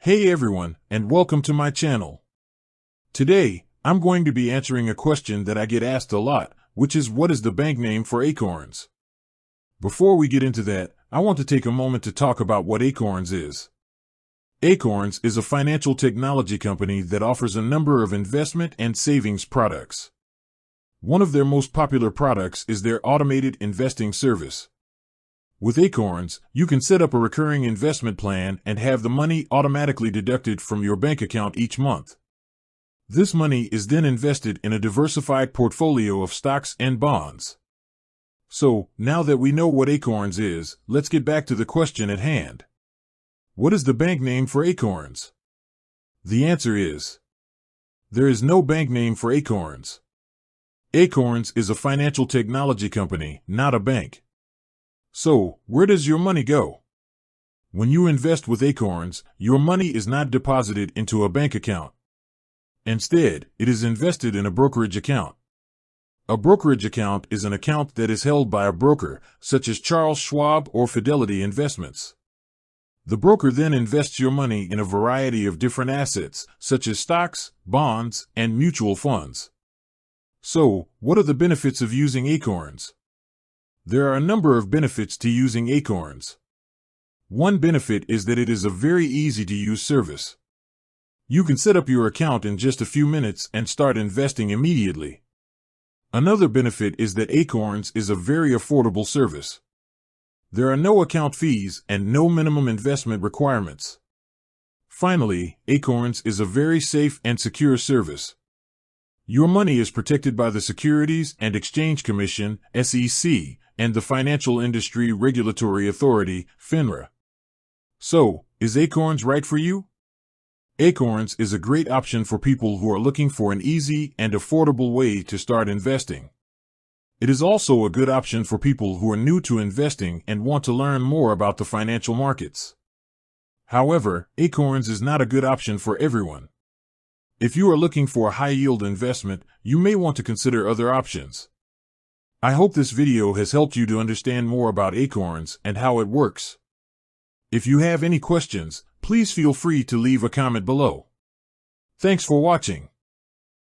Hey everyone, and welcome to my channel. Today, I'm going to be answering a question that I get asked a lot, which is what is the bank name for Acorns? Before we get into that, I want to take a moment to talk about what Acorns is. Acorns is a financial technology company that offers a number of investment and savings products. One of their most popular products is their automated investing service. With Acorns, you can set up a recurring investment plan and have the money automatically deducted from your bank account each month. This money is then invested in a diversified portfolio of stocks and bonds. So, now that we know what Acorns is, let's get back to the question at hand. What is the bank name for Acorns? The answer is: there is no bank name for Acorns. Acorns is a financial technology company, not a bank. So, where does your money go? When you invest with Acorns, your money is not deposited into a bank account. Instead, it is invested in a brokerage account. A brokerage account is an account that is held by a broker, such as Charles Schwab or Fidelity Investments. The broker then invests your money in a variety of different assets, such as stocks, bonds, and mutual funds. So, what are the benefits of using Acorns? There are a number of benefits to using Acorns. One benefit is that it is a very easy-to-use service. You can set up your account in just a few minutes and start investing immediately. Another benefit is that Acorns is a very affordable service. There are no account fees and no minimum investment requirements. Finally, Acorns is a very safe and secure service. Your money is protected by the Securities and Exchange Commission, SEC, and the Financial Industry Regulatory Authority, FINRA. So, is Acorns right for you? Acorns is a great option for people who are looking for an easy and affordable way to start investing. It is also a good option for people who are new to investing and want to learn more about the financial markets. However, Acorns is not a good option for everyone. If you are looking for a high-yield investment, you may want to consider other options. I hope this video has helped you to understand more about Acorns and how it works. If you have any questions, please feel free to leave a comment below. Thanks for watching.